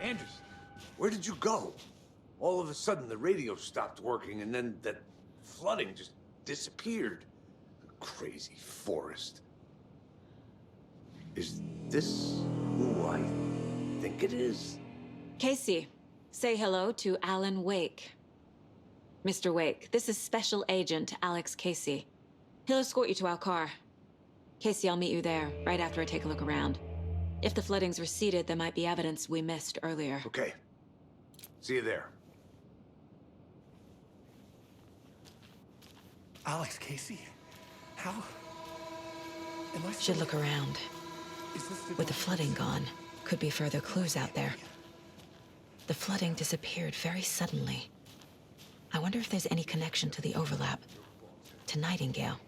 Anderson, where did you go? All of a sudden, the radio stopped working, and then that flooding just disappeared. Crazy forest. Is this who I think it is? Casey, say hello to Alan Wake. Mr. Wake, this is Special Agent Alex Casey. He'll escort you to our car. Casey, I'll meet you there, right after I take a look around. If the flooding's receded, there might be evidence we missed earlier. Okay. See you there. Alex Casey? How? Am I Should look around. With the flooding gone, could be further clues out there. The flooding disappeared very suddenly. I wonder if there's any connection to the overlap. To Nightingale.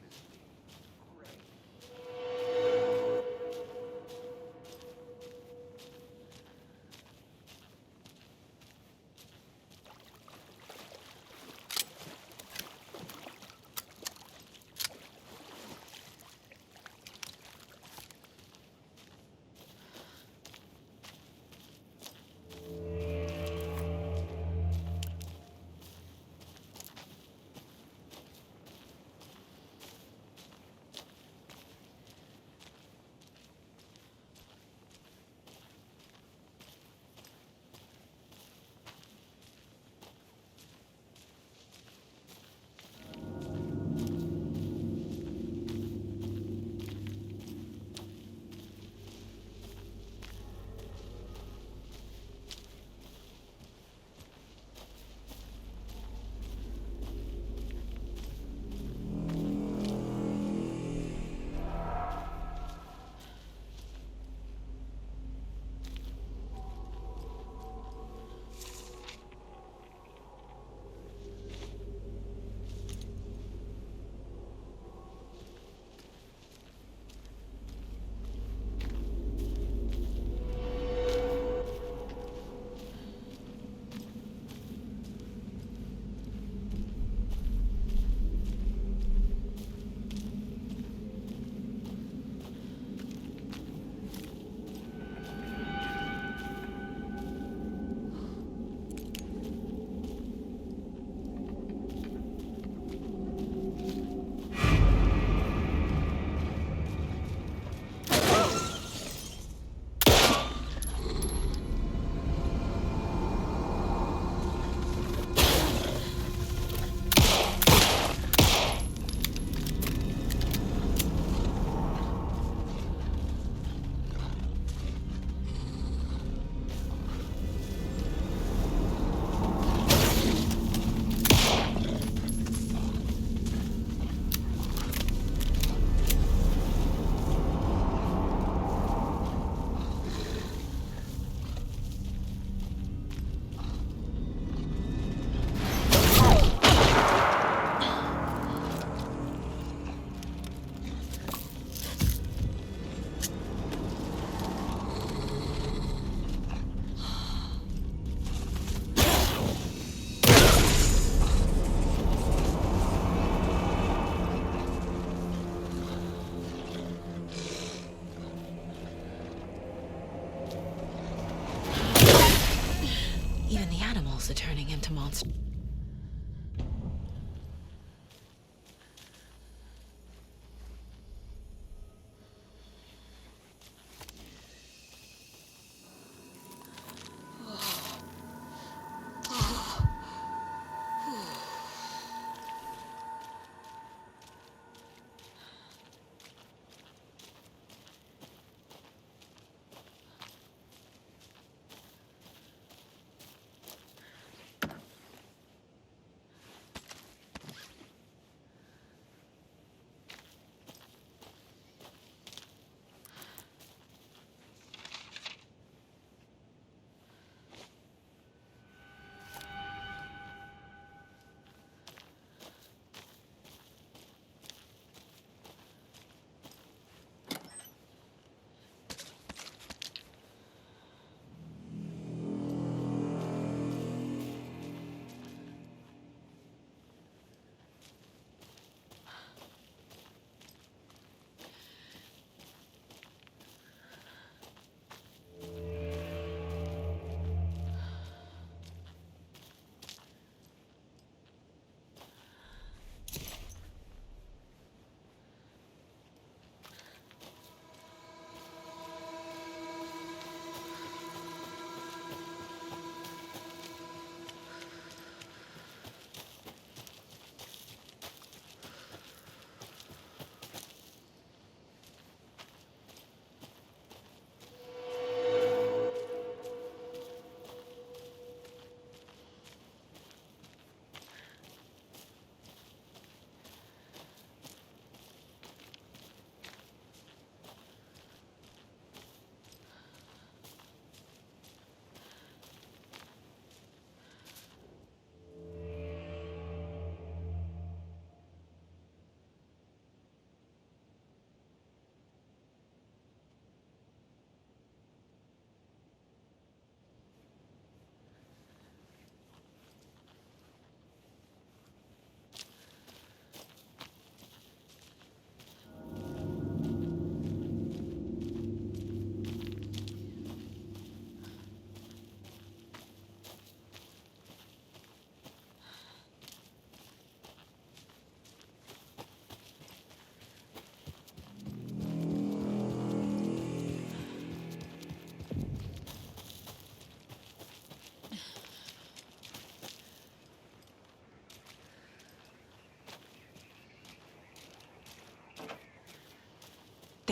Are turning into monsters.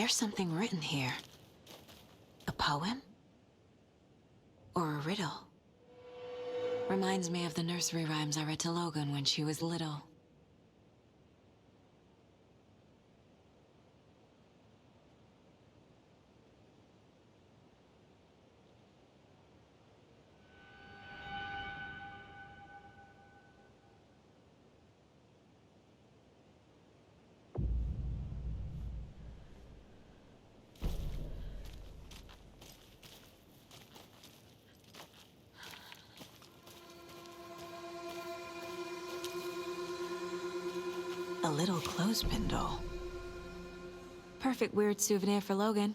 There's something written here. A poem? Or a riddle? Reminds me of the nursery rhymes I read to Logan when she was little. A little clothespin doll. Perfect weird souvenir for Logan.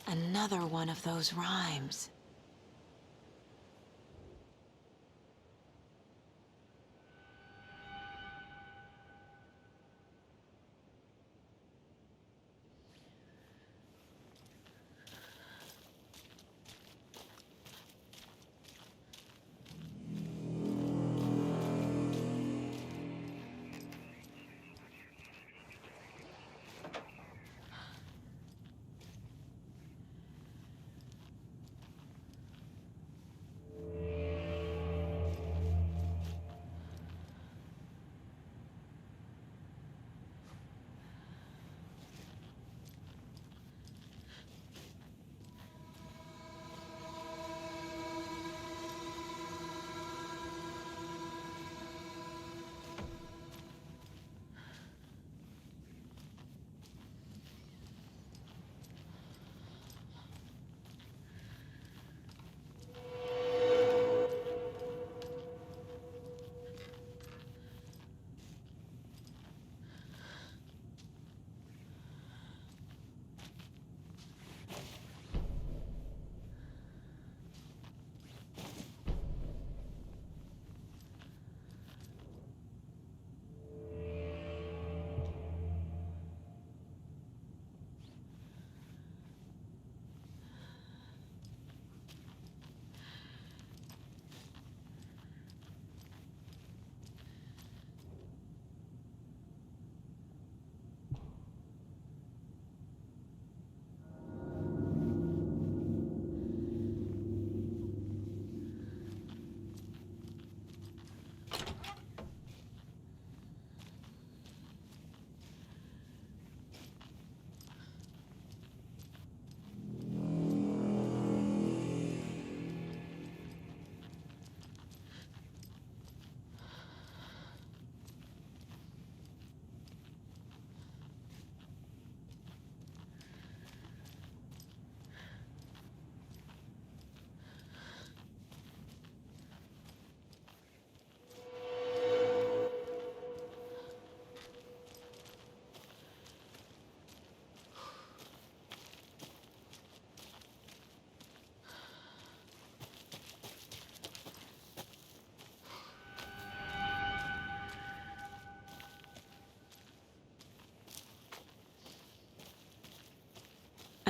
Another one of those rhymes.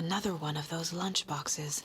Another one of those lunch boxes.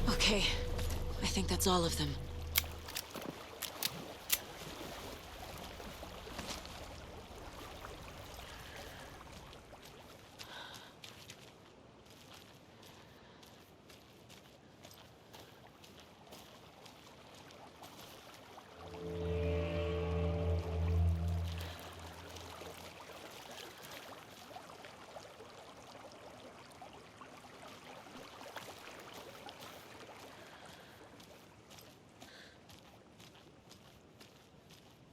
Okay, I think that's all of them.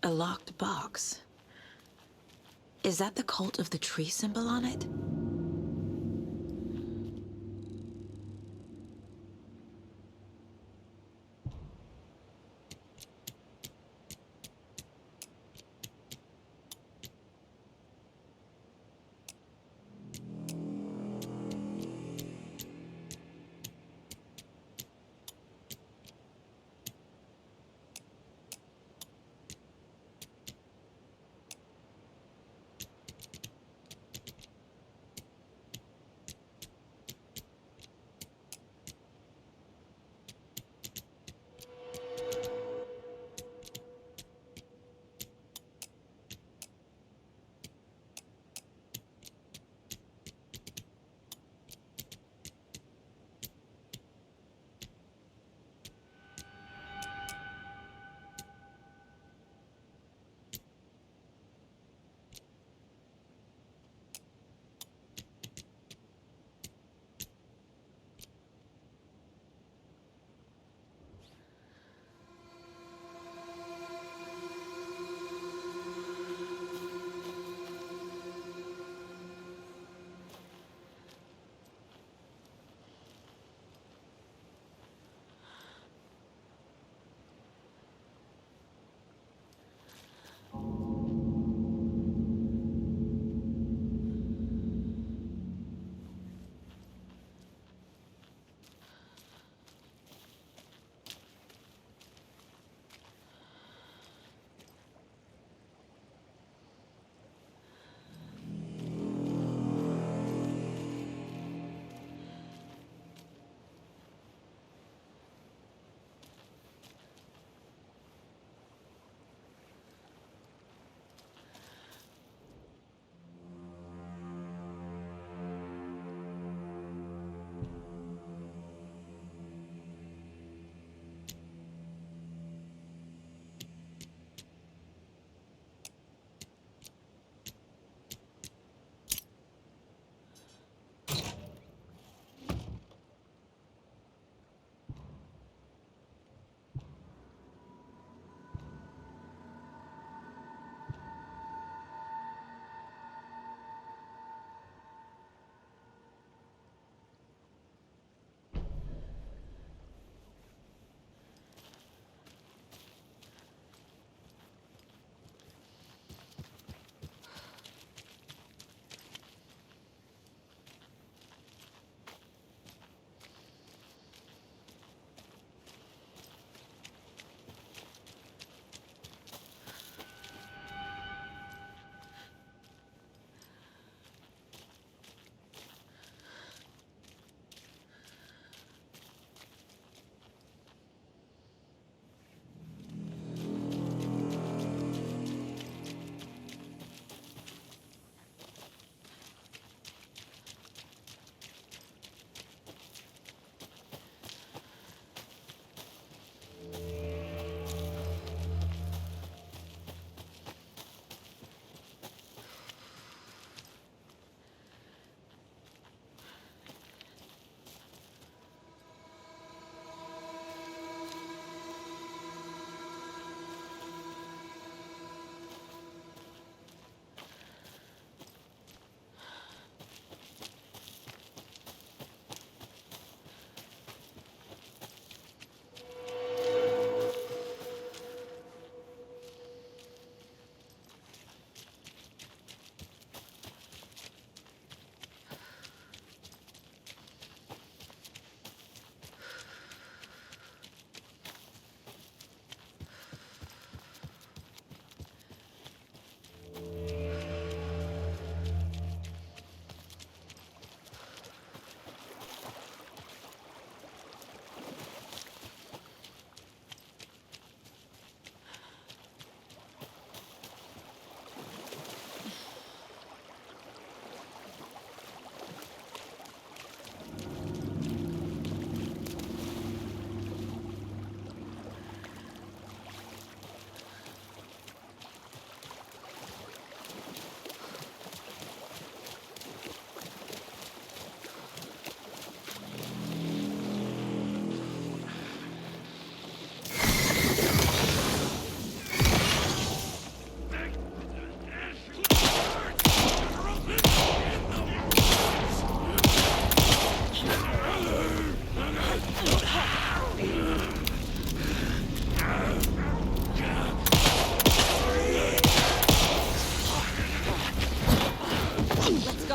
A locked box. Is that the cult of the tree symbol on it?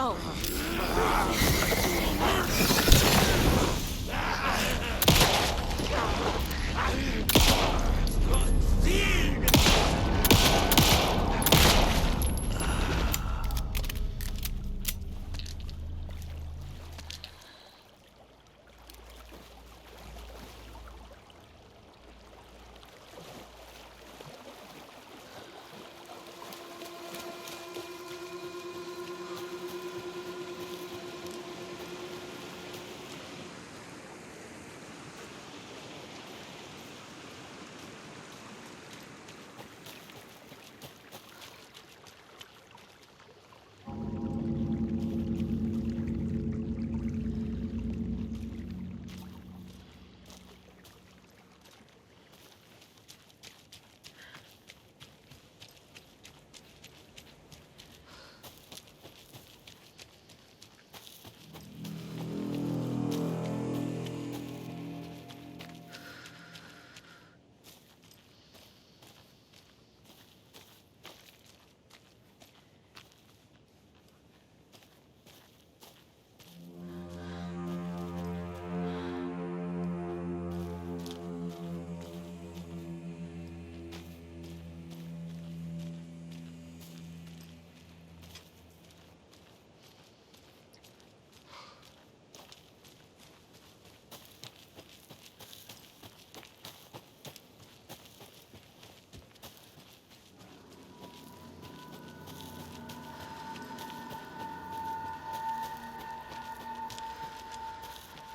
go.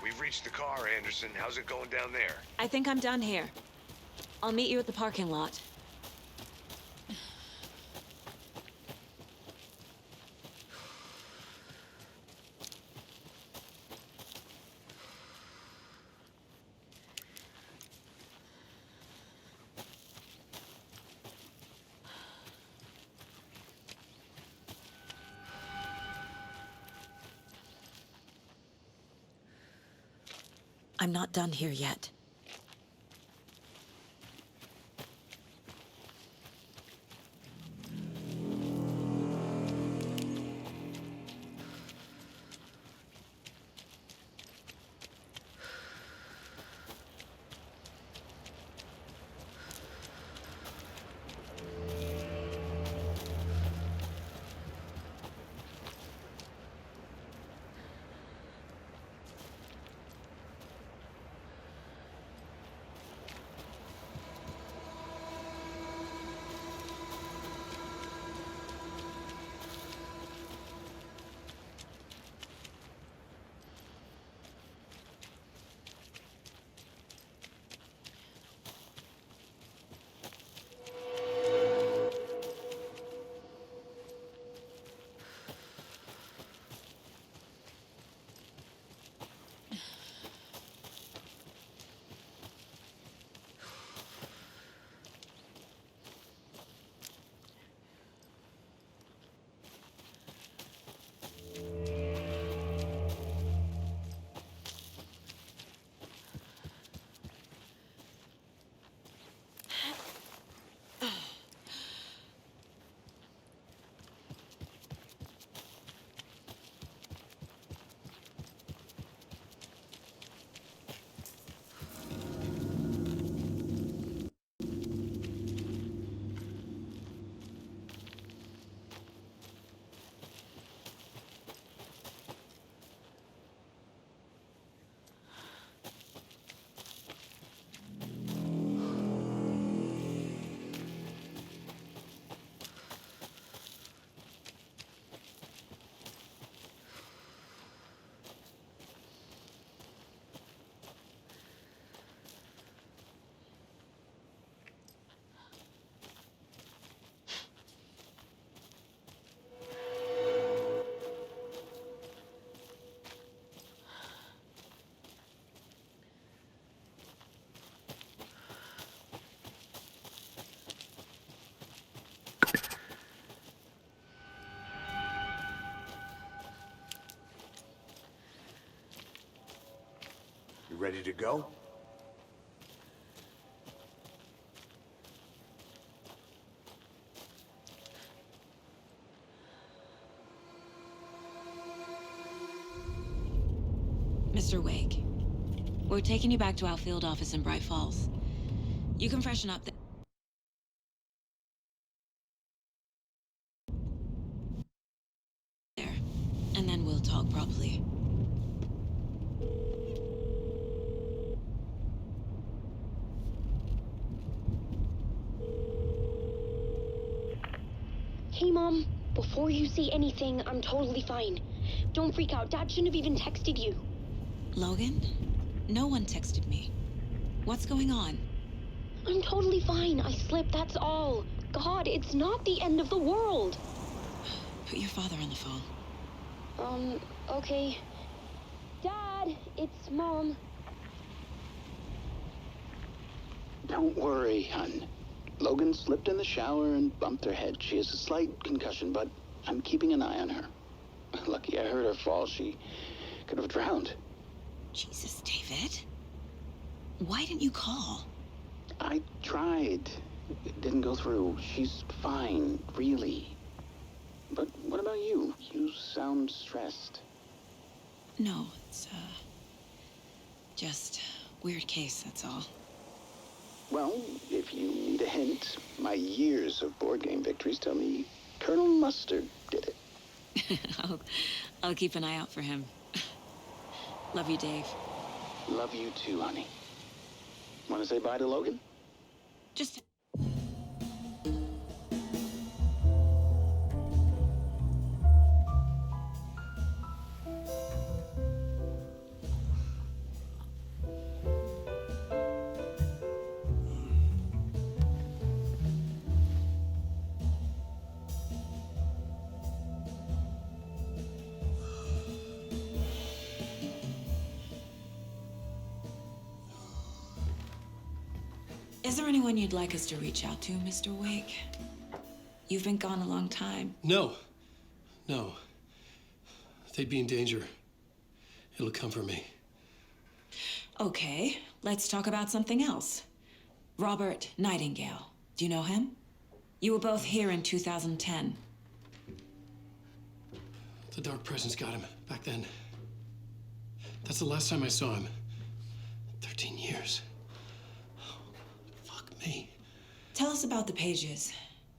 We've reached the car, Anderson. How's it going down there? I think I'm done here. I'll meet you at the parking lot. I'm not done here yet. You ready to go? Mr. Wake, we're taking you back to our field office in Bright Falls. You can freshen up there, and then we'll talk properly. Hey, Mom. Before you say anything, I'm totally fine. Don't freak out. Dad shouldn't have even texted you. Logan? No one texted me. What's going on? I'm totally fine. I slipped, that's all. God, it's not the end of the world. Put your father on the phone. Okay. Dad, it's Mom. Don't worry, hon. Logan slipped in the shower and bumped her head. She has a slight concussion, but I'm keeping an eye on her. Lucky I heard her fall. She could have drowned. Jesus, David. Why didn't you call? I tried. It didn't go through. She's fine, really. But what about you? You sound stressed. No, it's, just weird case, that's all. Well, if you need a hint, my years of board game victories tell me Colonel Mustard did it. I'll keep an eye out for him. Love you, Dave. Love you too, honey. Want to say bye to Logan? Just... Is there anyone you'd like us to reach out to, Mr. Wake? You've been gone a long time. No. No. They'd be in danger. It'll come for me. Okay, let's talk about something else. Robert Nightingale. Do you know him? You were both here in 2010. The Dark Presence got him back then. That's the last time I saw him. 13 years. Fuck me. Tell us about the pages.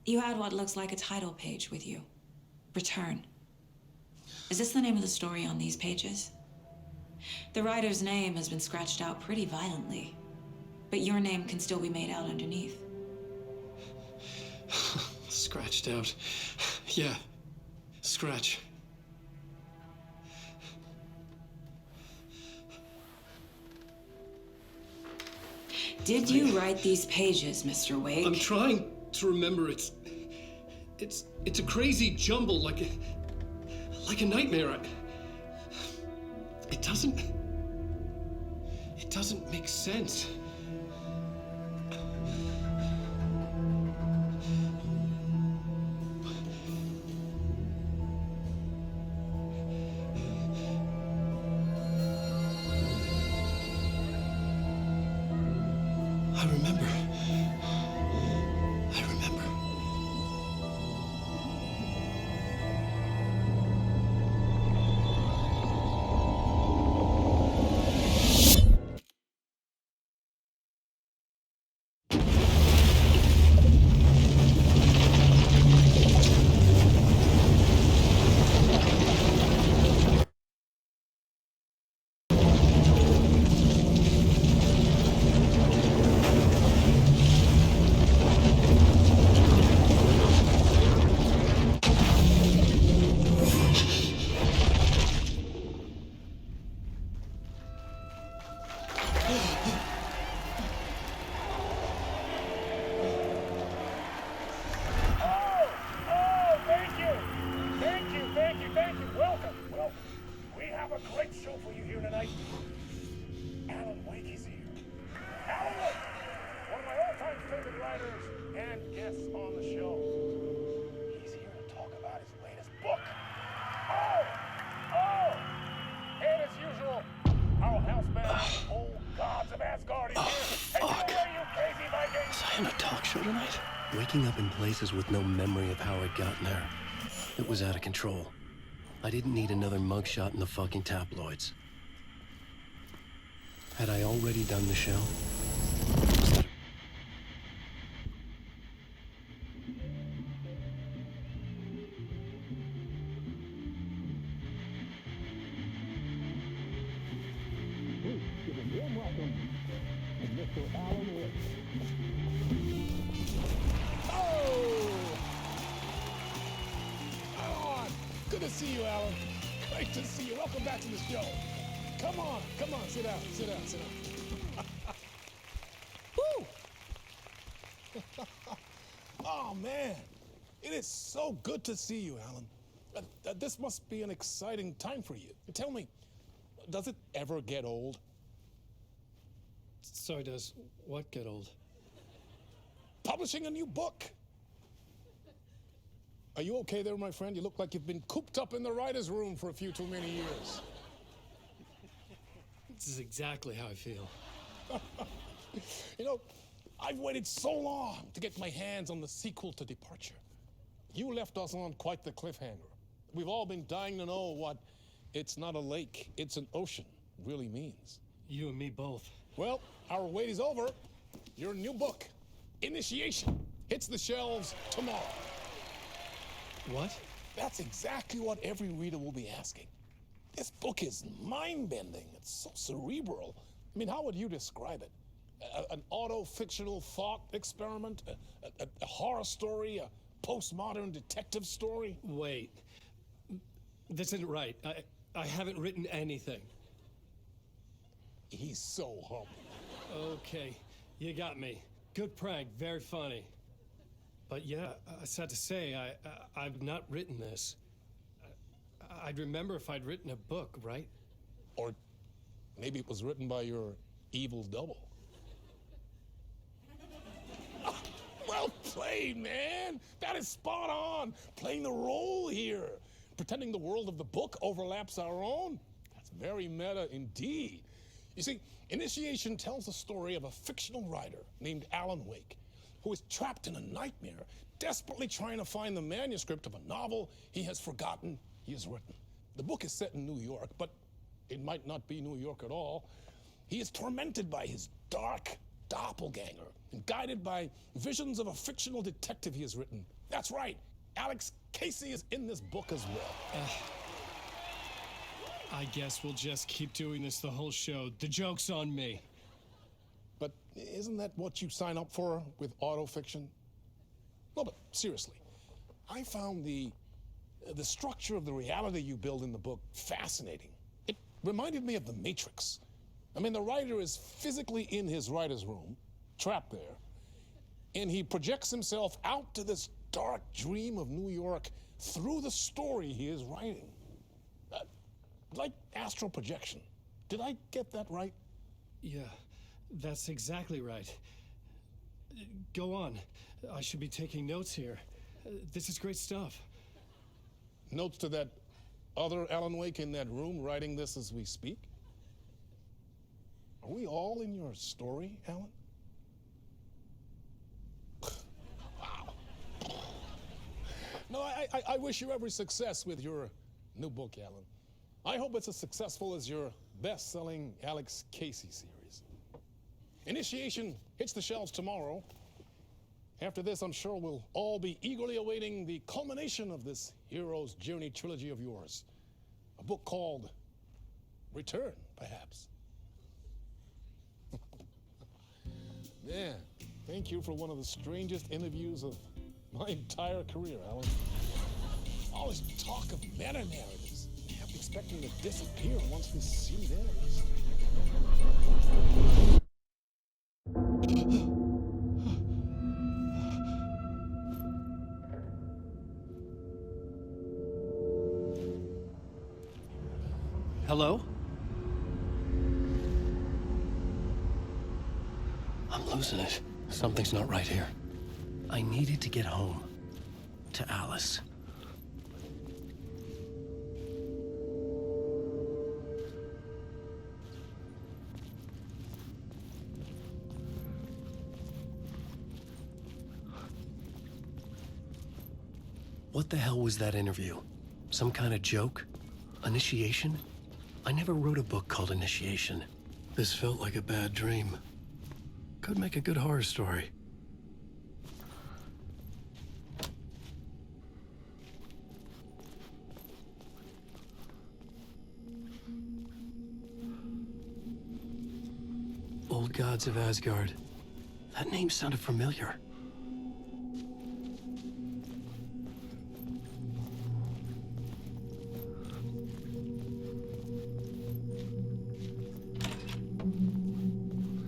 You had what looks like a title page with you. Return. Is this the name of the story on these pages? The writer's name has been scratched out pretty violently, but your name can still be made out underneath. Scratched out. Yeah. Scratch. Did you write these pages, Mr. Wake? I'm trying to remember. It's a crazy jumble, like a nightmare. It doesn't make sense. I remember. Waking up in places with no memory of how I'd gotten there. It was out of control. I didn't need another mugshot in the fucking tabloids. Had I already done the show? Good to see you, Alan. Great to see you. Welcome back to the show. Come on, sit down. Woo! Oh, man. It is so good to see you, Alan. This must be an exciting time for you. Tell me, does it ever get old? Sorry, does what get old? Publishing a new book. Are you okay there, my friend? You look like you've been cooped up in the writer's room for a few too many years. This is exactly how I feel. You know, I've waited so long to get my hands on the sequel to Departure. You left us on quite the cliffhanger. We've all been dying to know what "it's not a lake, it's an ocean" really means. You and me both. Well, our wait is over. Your new book, Initiation, hits the shelves tomorrow. What? That's exactly what every reader will be asking. This book is mind-bending. It's so cerebral. I mean, how would you describe it? An auto-fictional thought experiment? A horror story? A postmodern detective story? Wait. This isn't right. I haven't written anything. He's so humble. Okay, you got me. Good prank, very funny. But yeah, sad to say, I've not written this. I'd remember if I'd written a book, right? Or maybe it was written by your evil double. Well played, man. That is spot on. Playing the role here. Pretending the world of the book overlaps our own. That's very meta indeed. You see, Initiation tells the story of a fictional writer named Alan Wake, who is trapped in a nightmare, desperately trying to find the manuscript of a novel he has forgotten he has written. The book is set in New York, but it might not be New York at all. He is tormented by his dark doppelganger and guided by visions of a fictional detective he has written. That's right, Alex Casey is in this book as well. I guess we'll just keep doing this the whole show. The joke's on me. But isn't that what you sign up for with autofiction? No, but seriously, I found the structure of the reality you build in the book fascinating. It reminded me of The Matrix. I mean, the writer is physically in his writer's room, trapped there, and he projects himself out to this dark dream of New York through the story he is writing. Like astral projection. Did I get that right? Yeah, that's exactly right. Go on. I should be taking notes here. This is great stuff. Notes to that other Alan Wake in that room writing this as we speak? Are we all in your story, Alan? Wow. No, I wish you every success with your new book, Alan. I hope it's as successful as your best-selling Alex Casey series. Initiation hits the shelves tomorrow. After this, I'm sure we'll all be eagerly awaiting the culmination of this hero's journey trilogy of yours. A book called Return, perhaps. Man, thank you for one of the strangest interviews of my entire career, Alan. All this talk of meta-narratives. I kept expecting to disappear once this scene ends. Hello? I'm losing it. Something's not right here. I needed to get home. To Alice. What the hell was that interview? Some kind of joke? Initiation? I never wrote a book called Initiation. This felt like a bad dream. Could make a good horror story. Old Gods of Asgard. That name sounded familiar.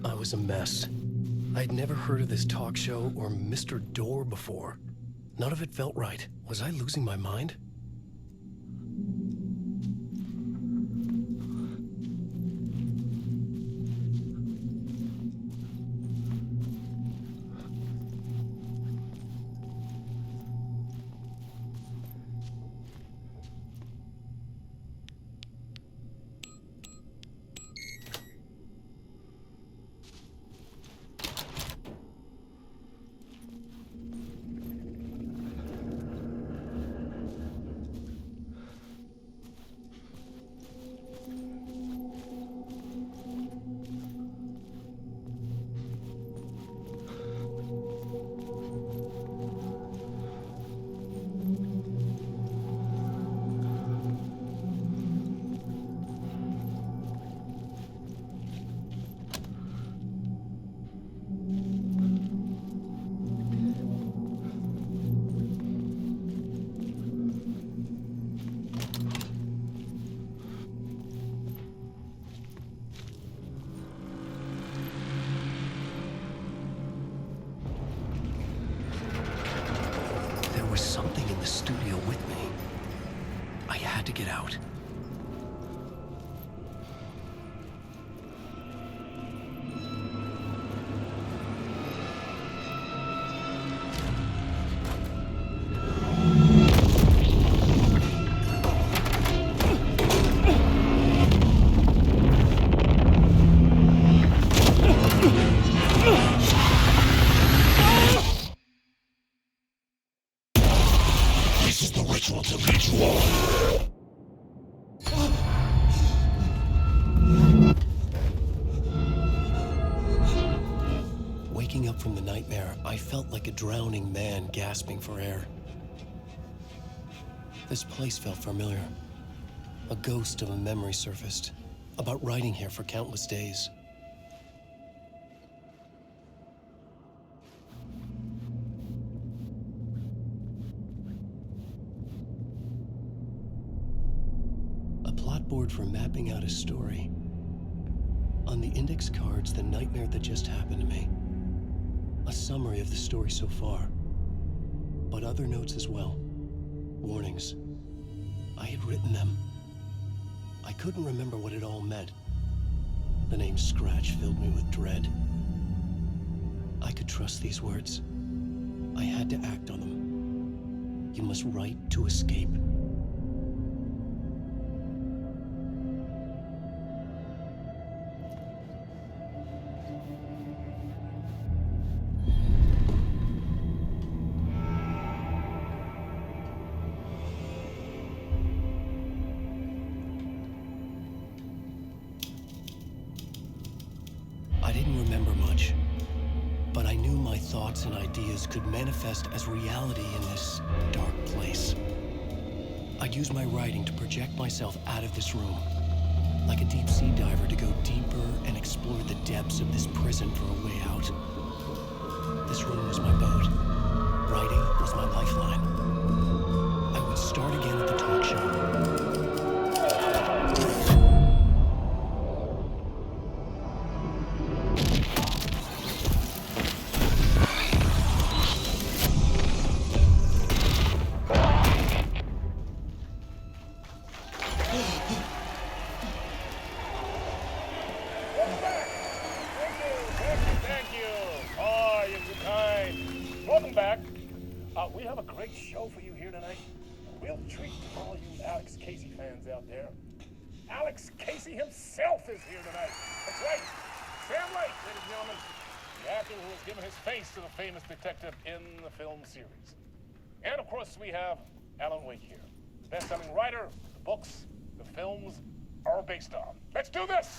I was a mess. I'd never heard of this talk show or Mr. Door before. None of it felt right. Was I losing my mind? Something in the studio with me. I had to get out. Waking up from the nightmare, I felt like a drowning man gasping for air. This place felt familiar. A ghost of a memory surfaced, about riding here for countless days. A plot board for mapping out a story. On the index cards, the nightmare that just happened to me. A summary of the story so far, but other notes as well. Warnings. I had written them. I couldn't remember what it all meant. The name Scratch filled me with dread. I could trust these words. I had to act on them. You must write to escape. I didn't remember much, but I knew my thoughts and ideas could manifest as reality in this dark place. I'd use my writing to project myself out of this room, like a deep sea diver to go deeper and explore the depths of this prison for a way out. This room was my boat. Writing was my lifeline. I would start again at the talk show. Welcome back. We have a great show for you here tonight. A real treat for all you Alex Casey fans out there. Alex Casey himself is here tonight. That's right. Sam Lake, ladies and gentlemen. The actor who has given his face to the famous detective in the film series. And of course, we have Alan Wake here. Best-selling writer, the books, the films, our based on. Let's do this!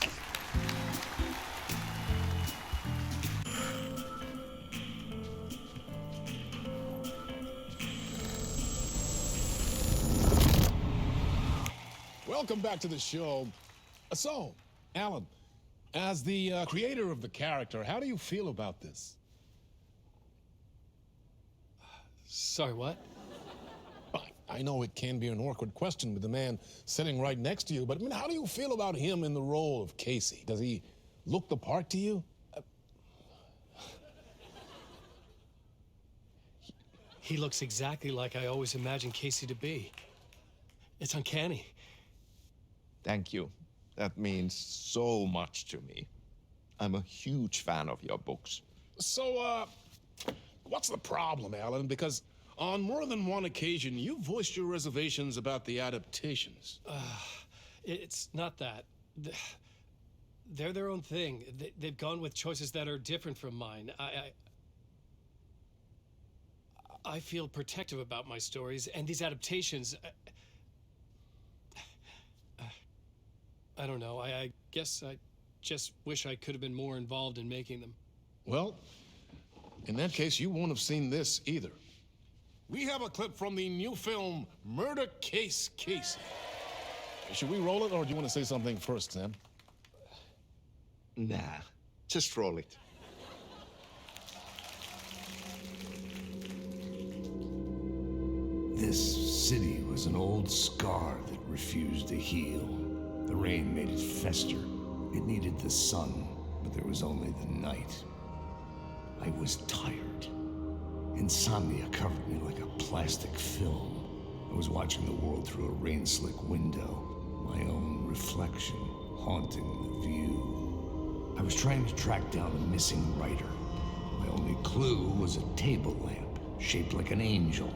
Welcome back to the show. So, Alan, as the creator of the character, how do you feel about this? Sorry, what? I know it can be an awkward question with the man sitting right next to you, but I mean, how do you feel about him in the role of Casey? Does he look the part to you? He looks exactly like I always imagined Casey to be. It's uncanny. Thank you. That means so much to me. I'm a huge fan of your books. So, what's the problem, Alan? Because on more than one occasion, you voiced your reservations about the adaptations. It's not that. They're their own thing. They've gone with choices that are different from mine. I feel protective about my stories, and these adaptations... I don't know. I guess I just wish I could have been more involved in making them. Well, in that case, you won't have seen this either. We have a clip from the new film, Murder Case Casey. Should we roll it, or do you want to say something first, Sam? Nah, just roll it. This city was an old scar that refused to heal. The rain made it fester. It needed the sun, but there was only the night. I was tired. Insomnia covered me like a plastic film. I was watching the world through a rain-slick window, my own reflection haunting the view. I was trying to track down a missing writer. My only clue was a table lamp, shaped like an angel.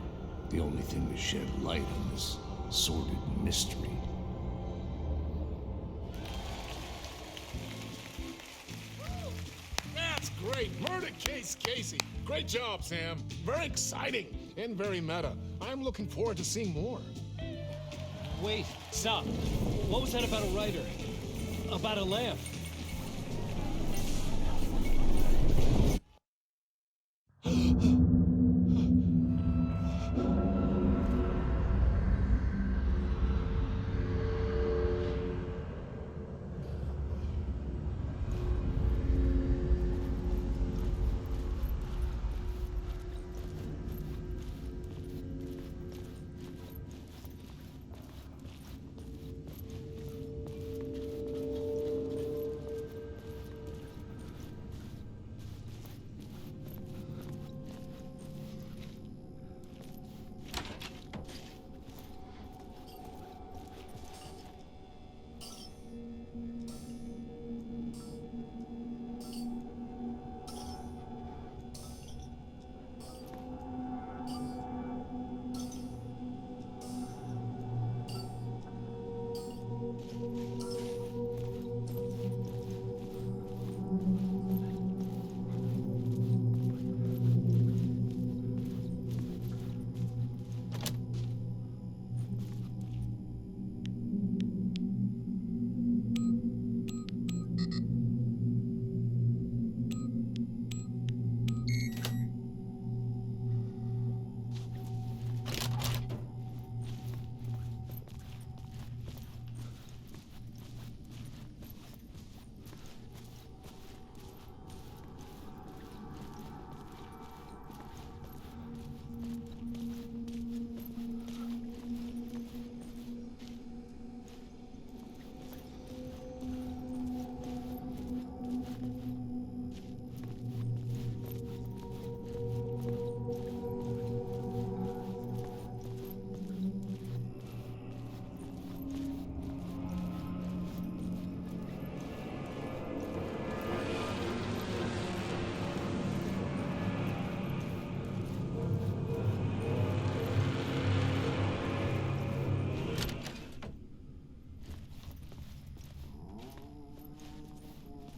The only thing to shed light on this sordid mystery. That's great! Murder Case Casey! Great job, Sam. Very exciting and very meta. I'm looking forward to seeing more. Wait, stop. What was that about a writer? About a lamp?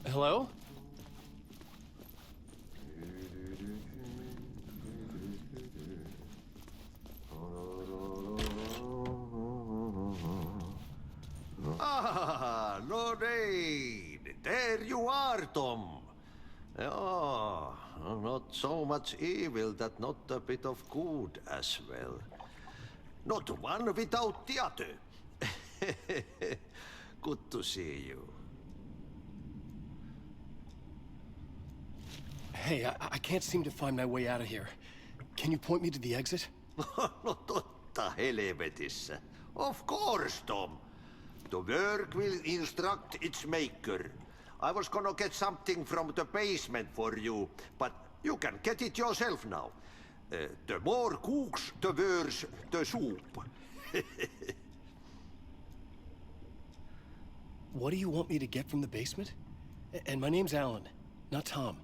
Hello? Ah, Lorraine! There you are, Tom. Oh, not so much evil that not a bit of good as well. Not one without the other. Good to see you. Hey, I can't seem to find my way out of here. Can you point me to the exit? No totta helvetissä. Of course, Tom. The work will instruct its maker. I was gonna get something from the basement for you, but you can get it yourself now. The more cooks, the worse the soup. What do you want me to get from the basement? And my name's Alan, not Tom.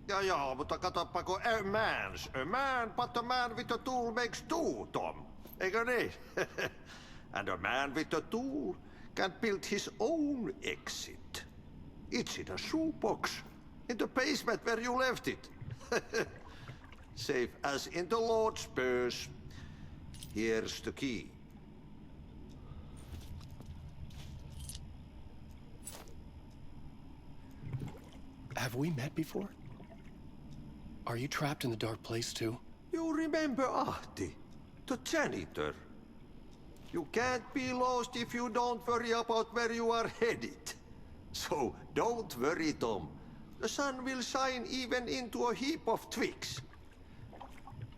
Ja, mutta katoppa a man, but a man with a tool makes two, Tom. Eikö niin? And a man with a tool can build his own exit. It's in a shoebox, in the basement where you left it. Safe as in the Lord's purse. Here's the key. Have we met before? Are you trapped in the dark place too? You remember Ahti, the janitor. You can't be lost if you don't worry about where you are headed. So don't worry, Tom. The sun will shine even into a heap of twigs.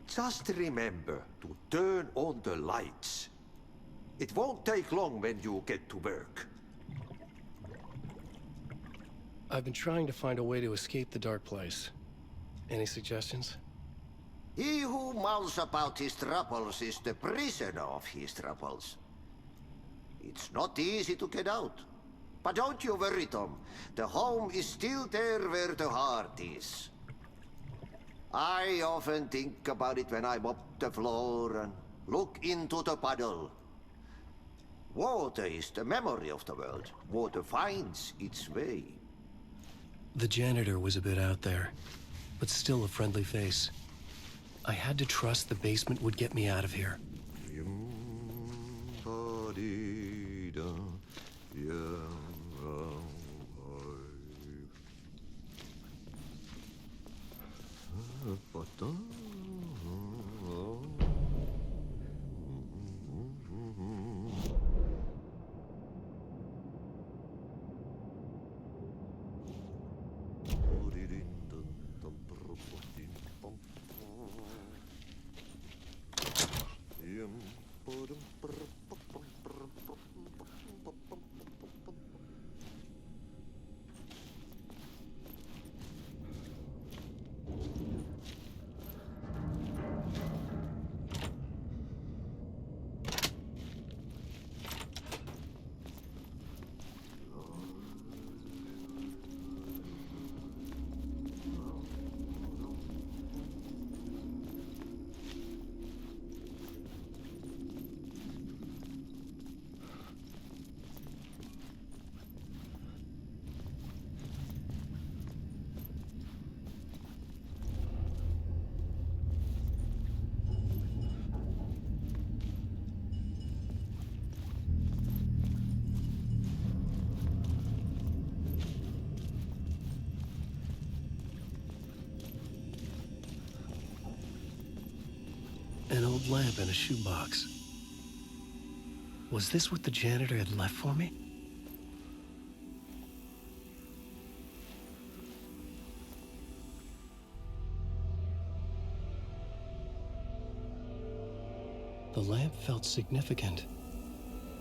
Just remember to turn on the lights. It won't take long when you get to work. I've been trying to find a way to escape the dark place. Any suggestions? He who mulls about his troubles is the prisoner of his troubles. It's not easy to get out. But don't you worry, Tom. The home is still there where the heart is. I often think about it when I mop the floor and look into the puddle. Water is the memory of the world. Water finds its way. The janitor was a bit out there, but still a friendly face. I had to trust the basement would get me out of here. An old lamp in a shoebox. Was this what the janitor had left for me? The lamp felt significant.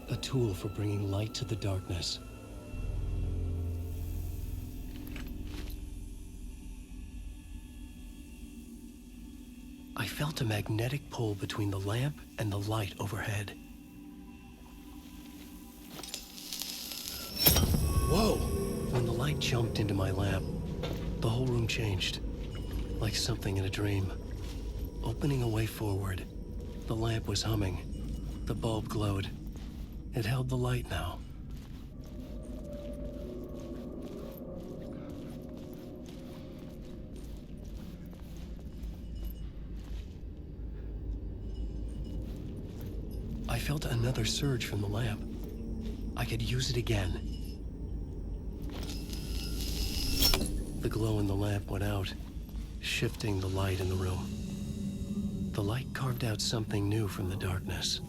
A tool for bringing light to the darkness. I felt a magnetic pull between the lamp and the light overhead. Whoa! When the light jumped into my lamp, the whole room changed, like something in a dream. Opening a way forward, the lamp was humming. The bulb glowed. It held the light now. I felt another surge from the lamp. I could use it again. The glow in the lamp went out, shifting the light in the room. The light carved out something new from the darkness.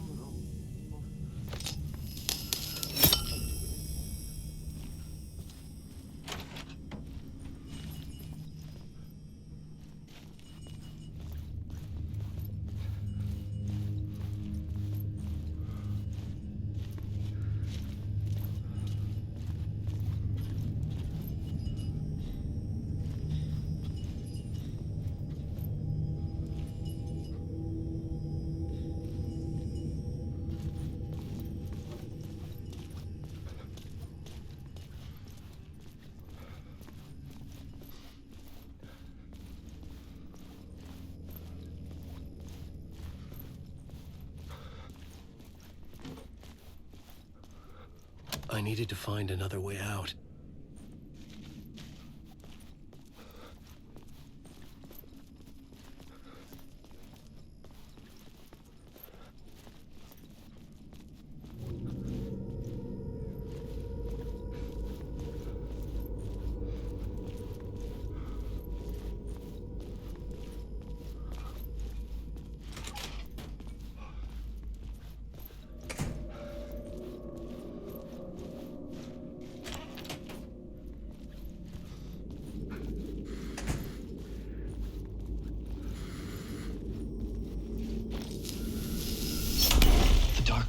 I needed to find another way out.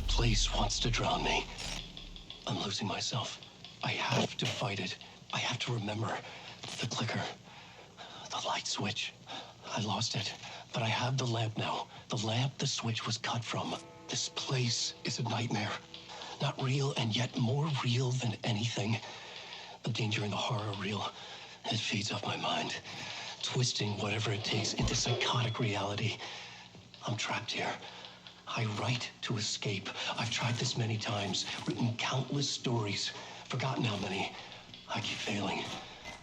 Place wants to drown me. I'm losing myself. I have to fight it. I have to remember the clicker, the light switch. I lost it, but I have the lamp now. The lamp the switch was cut from. This place is a nightmare. Not real, and yet more real than anything. The danger and the horror are real. It feeds off my mind, twisting whatever it takes into psychotic reality. I'm trapped here. I write to escape. I've tried this many times, written countless stories, forgotten how many. I keep failing,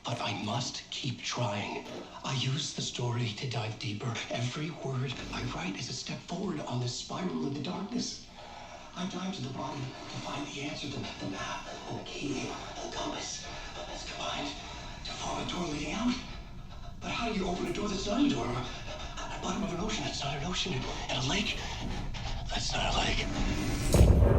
but I must keep trying. I use the story to dive deeper. Every word I write is a step forward on this spiral in the darkness. I dive to the bottom to find the answer, the map, and the key, and the compass. It's combined to form a door leading out. But how do you open a door that's not a door? At the bottom of an ocean that's not an ocean, and a lake that's not a lake.